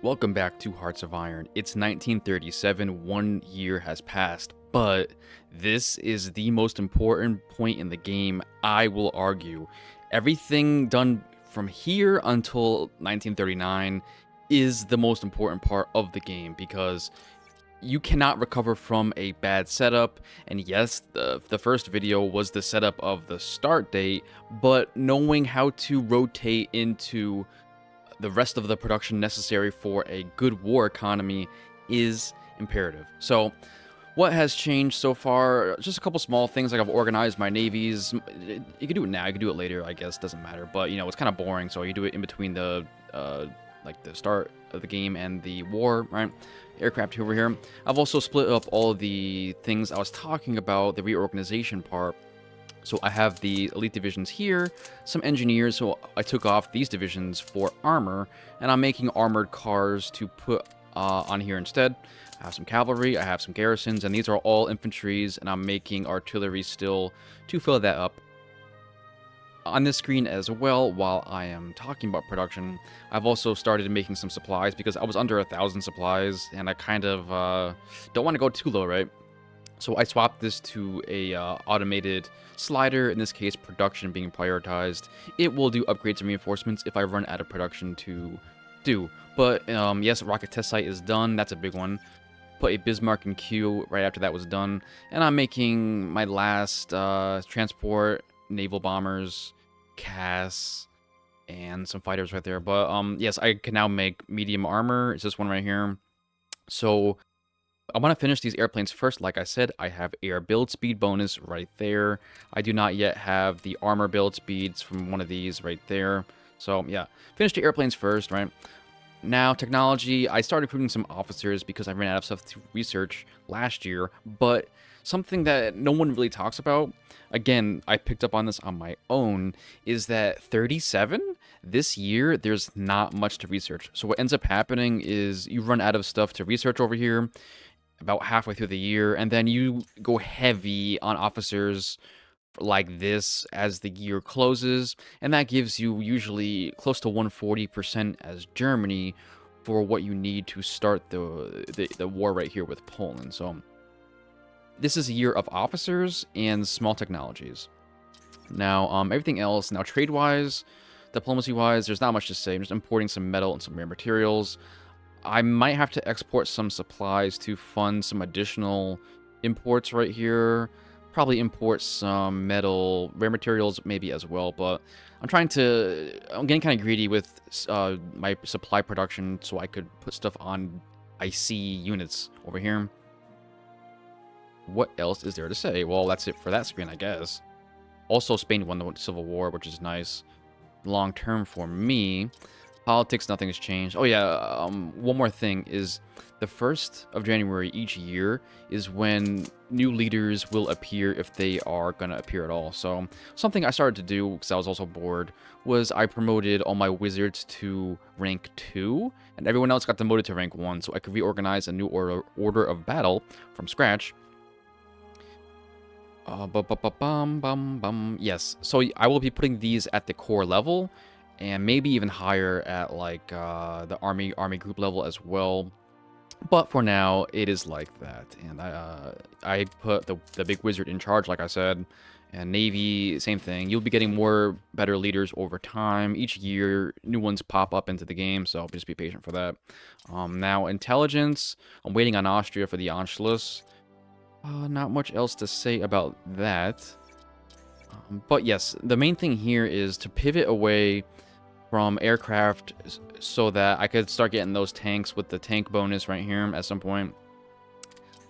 Welcome back to Hearts of Iron. It's 1937, 1 year has passed, but this is the most important point in the game, I will argue. Everything done from here until 1939 is the most important part of the game because you cannot recover from a bad setup. And yes, the first video was the setup of the start date, but knowing how to rotate into the rest of the production necessary for a good war economy is imperative. So what has changed so far? Just a couple small things, like I've organized my navies. You can do it now, you can do it later, I guess, doesn't matter. But, you know, it's kind of boring, so you do it in between the, like, the start of the game and the war, right? Aircraft over here. I've also split up all of the things I was talking about, the reorganization part. So I have the elite divisions here, some engineers, so I took off these divisions for armor, and I'm making armored cars to put on here instead. I have some cavalry, I have some garrisons, and these are all infantries, and I'm making artillery still to fill that up. On this screen as well, while I am talking about production, I've also started making some supplies, because I was under 1,000 supplies, and I kind of don't want to go too low, right? So I swapped this to a automated slider, in this case production being prioritized. It will do upgrades and reinforcements if I run out of production to do. But yes, rocket test site is done, that's a big one. Put a Bismarck in queue right after that was done. And I'm making my last transport, naval bombers, CAS, and some fighters right there. But yes, I can now make medium armor, it's this one right here. So I want to finish these airplanes first. Like I said, I have air build speed bonus right there. I do not yet have the armor build speeds from one of these right there. So yeah, finish the airplanes first, right? Now, technology, I started recruiting some officers because I ran out of stuff to research last year, but something that no one really talks about, again, I picked up on this on my own, is that 37, this year, there's not much to research. So what ends up happening is you run out of stuff to research over here about halfway through the year, and then you go heavy on officers like this as the year closes, and that gives you usually close to 140% as Germany for what you need to start the war right here with Poland. So this is a year of officers and small technologies. Now, everything else, now trade-wise, diplomacy-wise, there's not much to say. I'm just importing some metal and some rare materials. I might have to export some supplies to fund some additional imports right here. Probably import some metal, rare materials maybe as well, but I'm getting kind of greedy with my supply production so I could put stuff on IC units over here. What else is there to say? Well, that's it for that screen, I guess. Also, Spain won the Civil War, which is nice. Long term for me. Politics, nothing has changed. Oh yeah, one more thing is the 1st of January each year is when new leaders will appear, if they are going to appear at all. So something I started to do, because I was also bored, was I promoted all my wizards to rank 2, and everyone else got demoted to rank 1, so I could reorganize a new order of battle from scratch. Yes, so I will be putting these at the core level, and maybe even higher at like the army group level as well. But for now, it is like that. And I put the big wizard in charge, like I said. And Navy, same thing. You'll be getting better leaders over time. Each year, new ones pop up into the game, so just be patient for that. Now, intelligence. I'm waiting on Austria for the Anschluss. Not much else to say about that. But yes, the main thing here is to pivot away from aircraft so that I could start getting those tanks with the tank bonus right here at some point.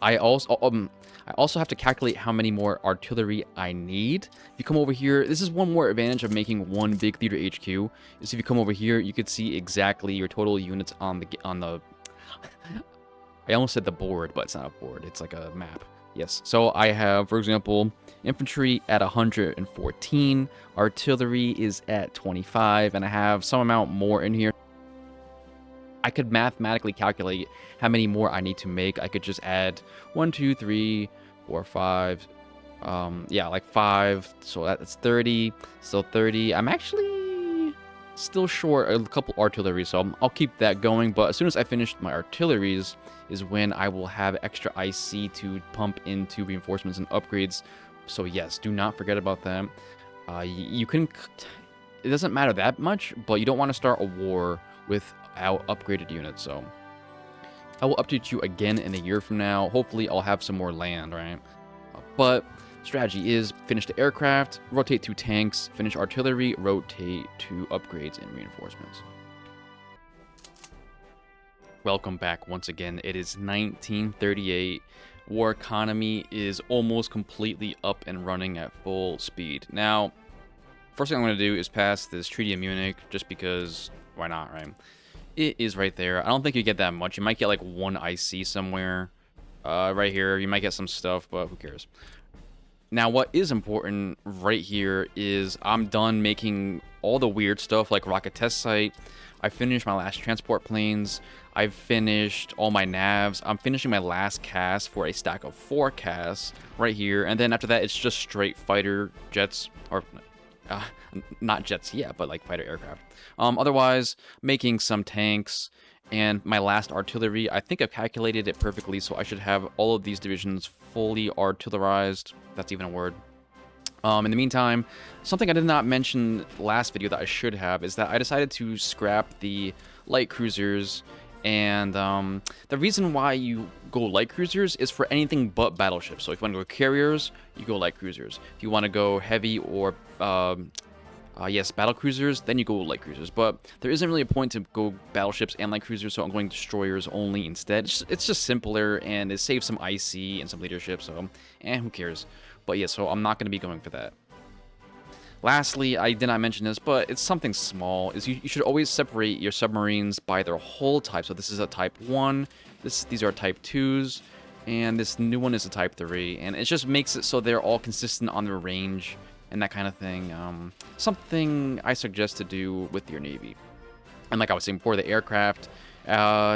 I also have to calculate how many more artillery I need. If you come over here, this is one more advantage of making one big theater HQ, is if you come over here, you could see exactly your total units on the I almost said the board, but it's not a board, it's like a map. Yes, so I have, for example, infantry at 114, artillery is at 25, and I have some amount more in here. I could mathematically calculate how many more I need to make. I could just add 1, 2, 3, 4, 5, yeah, like 5, so that's 30, so 30. I'm actually Still short a couple artillery, so I'll keep that going. But as soon as I finish my artilleries is when I will have extra IC to pump into reinforcements and upgrades. So yes, do not forget about that. You can... It doesn't matter that much, but you don't want to start a war without upgraded units, so... I will update you again in a year from now. Hopefully, I'll have some more land, right? But strategy is finish the aircraft, rotate 2 tanks, finish artillery, rotate 2 upgrades and reinforcements. Welcome back once again. It is 1938. War economy is almost completely up and running at full speed. Now, first thing I'm going to do is pass this Treaty of Munich, just because, why not, right? It is right there. I don't think you get that much. You might get like 1 IC somewhere. Right here, you might get some stuff, but who cares? Now, what is important right here is I'm done making all the weird stuff like rocket test site. I finished my last transport planes. I've finished all my navs. I'm finishing my last cast for a stack of 4 casts right here. And then after that, it's just straight fighter jets, or not jets yet, but like fighter aircraft. Otherwise, making some tanks. And my last artillery, I think I've calculated it perfectly, so I should have all of these divisions fully artillerized. That's even a word. In the meantime, something I did not mention last video that I should have is that I decided to scrap the light cruisers. And the reason why you go light cruisers is for anything but battleships. So if you want to go carriers, you go light cruisers. If you want to go heavy or yes, battle cruisers, then you go light cruisers. But there isn't really a point to go battleships and light cruisers, so I'm going destroyers only instead. It's just simpler, and it saves some IC and some leadership, so who cares? But yeah, so I'm not going to be going for that. Lastly, I did not mention this, but it's something small, is you should always separate your submarines by their hull type. So this is a Type 1, these are Type 2s, and this new one is a Type 3, and it just makes it so they're all consistent on their range and that kind of thing. Something I suggest to do with your Navy. And like I was saying before, the aircraft,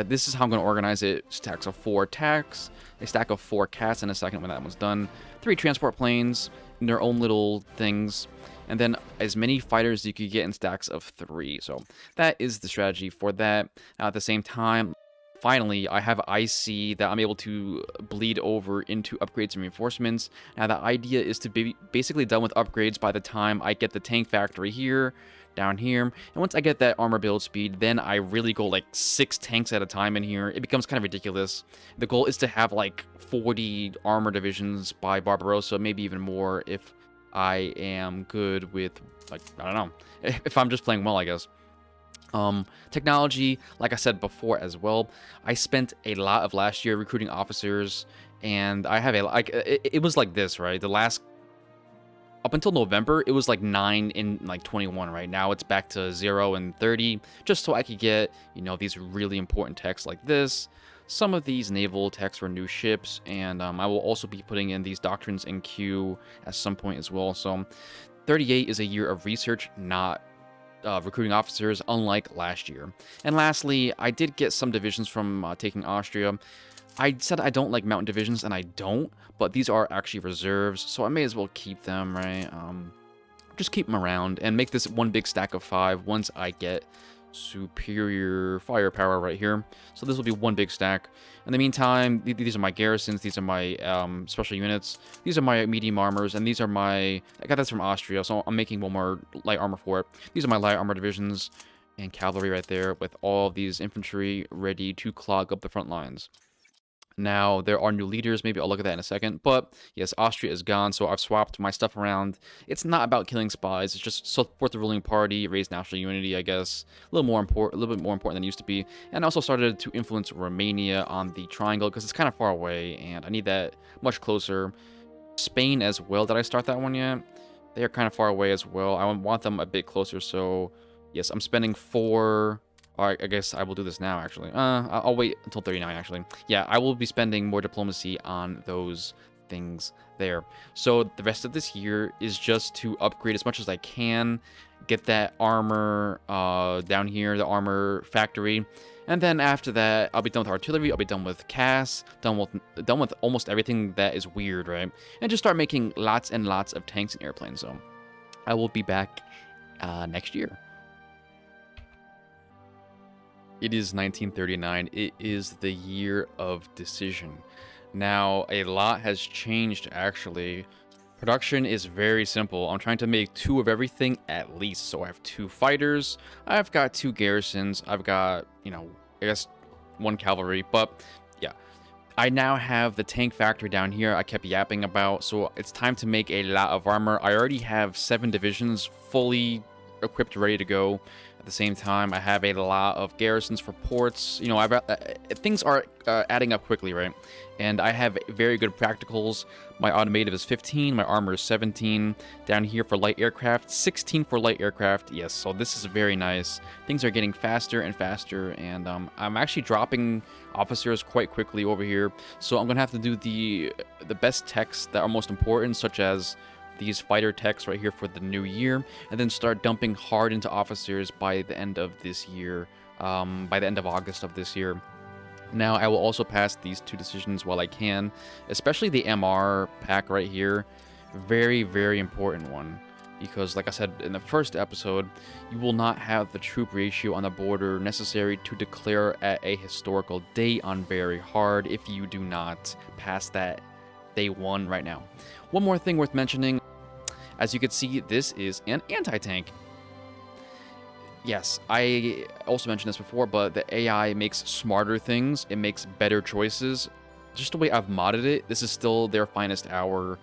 this is how I'm going to organize it. Stacks of 4 tacks, a stack of 4 cats in a second when that one's done, 3 transport planes in their own little things, and then as many fighters as you could get in stacks of 3. So that is the strategy for that. At the same time, finally, I have IC that I'm able to bleed over into upgrades and reinforcements. Now, the idea is to be basically done with upgrades by the time I get the tank factory here, down here. And once I get that armor build speed, then I really go like 6 tanks at a time in here. It becomes kind of ridiculous. The goal is to have like 40 armor divisions by Barbarossa, maybe even more if I am good with, like, I don't know, if I'm just playing well, I guess. Technology, like I said before as well, I spent a lot of last year recruiting officers, and I have it was like this, right? The last, up until November, it was like 9 in like 21, right? Now it's back to 0 and 30, just so I could get, you know, these really important techs like this, some of these naval techs for new ships, and I will also be putting in these doctrines in queue at some point as well. So 38 is a year of research, not recruiting officers, unlike last year. And lastly, I did get some divisions from taking Austria. I said I don't like mountain divisions, and I don't, but these are actually reserves, so I may as well keep them, right? Just keep them around and make this one big stack of 5 once I get superior firepower right here. So this will be one big stack. In the meantime, these are my garrisons, these are my special units, these are my medium armors, and these are my, I got this from Austria, so I'm making one more light armor for it. These are my light armor divisions and cavalry right there with all these infantry ready to clog up the front lines. Now, there are new leaders. Maybe I'll look at that in a second. But, yes, Austria is gone, so I've swapped my stuff around. It's not about killing spies. It's just support the ruling party, raise national unity, I guess. A little bit more important than it used to be. And I also started to influence Romania on the triangle, because it's kind of far away, and I need that much closer. Spain as well. Did I start that one yet? They are kind of far away as well. I want them a bit closer, so, yes, I'm spending 4... I guess I will do this now, actually. I'll wait until 39, actually. Yeah, I will be spending more diplomacy on those things there. So the rest of this year is just to upgrade as much as I can, get that armor down here, the armor factory. And then after that, I'll be done with artillery, I'll be done with CAS, done with almost everything that is weird, right? And just start making lots and lots of tanks and airplanes. So I will be back next year. It is 1939. It is the year of decision. Now, a lot has changed actually. Production is very simple. I'm trying to make 2 of everything at least. So I have 2 fighters, I've got 2 garrisons, I've got, I guess 1 cavalry, but yeah. I now have the tank factory down here I kept yapping about, so it's time to make a lot of armor. I already have 7 divisions fully equipped, ready to go. At the same time, I have a lot of garrisons for ports. I've things are adding up quickly, right? And I have very good practicals. My automative is 15, my armor is 17. Down here for light aircraft, 16 for light aircraft. Yes, so this is very nice. Things are getting faster and faster, and I'm actually dropping officers quite quickly over here. So I'm gonna have to do the best techs that are most important, such as these fighter techs right here for the new year, and then start dumping hard into officers by the end of this year, by the end of August of this year. Now, I will also pass these 2 decisions while I can, especially the MR pack right here. Very, very important one, because like I said in the first episode, you will not have the troop ratio on the border necessary to declare at a historical date on very hard if you do not pass that day 1 right now. One more thing worth mentioning, as you can see, this is an anti-tank. Yes, I also mentioned this before, but the AI makes smarter things. It makes better choices. Just the way I've modded it, this is still their finest hour.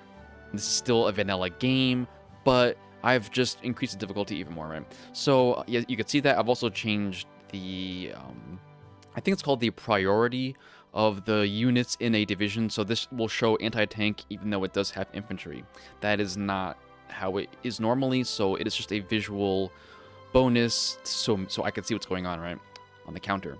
This is still a vanilla game, but I've just increased the difficulty even more, right? So, yeah, you can see that. I've also changed the, I think it's called the priority of the units in a division. So this will show anti-tank even though it does have infantry. That is not how it is normally, so it is just a visual bonus so I can see what's going on, right, on the counter.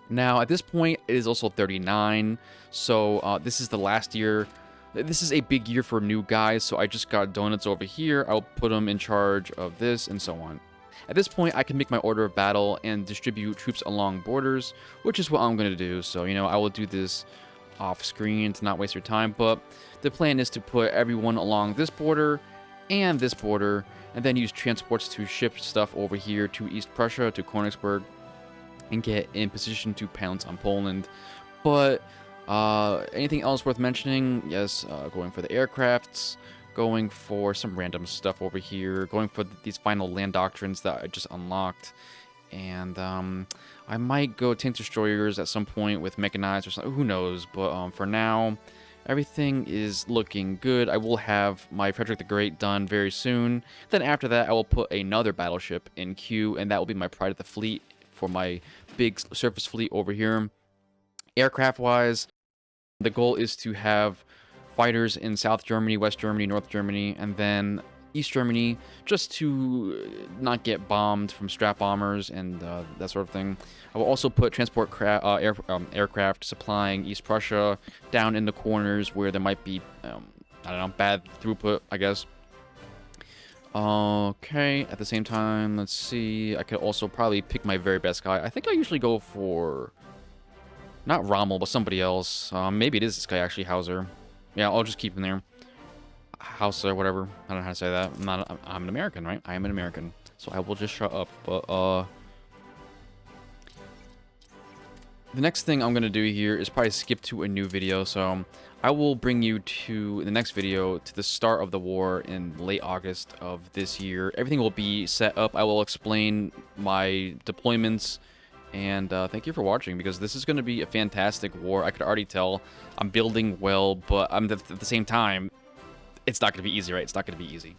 Now, at this point, it is also 39, so this is the last year. This is a big year for new guys, so I just got donuts over here. I'll put them in charge of this and so on. At this point, I can make my order of battle and distribute troops along borders, which is what I'm going to do. So, I will do this off screen to not waste your time, but the plan is to put everyone along this border and this border, and then use transports to ship stuff over here to East Prussia, to Königsberg, and get in position to pounce on Poland. But anything else worth mentioning? Yes, going for the aircrafts, going for some random stuff over here, going for these final land doctrines that I just unlocked, and I might go tank destroyers at some point with mechanized or something, who knows, but for now, everything is looking good. I will have my Frederick the Great done very soon. Then after that, I will put another battleship in queue, and that will be my pride of the fleet for my big surface fleet over here. Aircraft-wise, the goal is to have fighters in South Germany, West Germany, North Germany, and then East Germany, just to not get bombed from strap bombers and that sort of thing. I will also put transport aircraft supplying East Prussia down in the corners where there might be, I don't know, bad throughput, I guess. Okay, at the same time, let's see. I could also probably pick my very best guy. I think I usually go for, not Rommel, but somebody else. Maybe it is this guy, actually, Hauser. Yeah, I'll just keep him there. House or whatever. I don't know how to say that. I'm an American, right? I am an American. So I will just shut up. But the next thing I'm going to do here is probably skip to a new video. So I will bring you to the next video to the start of the war in late August of this year. Everything will be set up. I will explain my deployments. And thank you for watching, because this is going to be a fantastic war. I could already tell. I'm building well, but at the same time, it's not going to be easy, right? It's not going to be easy.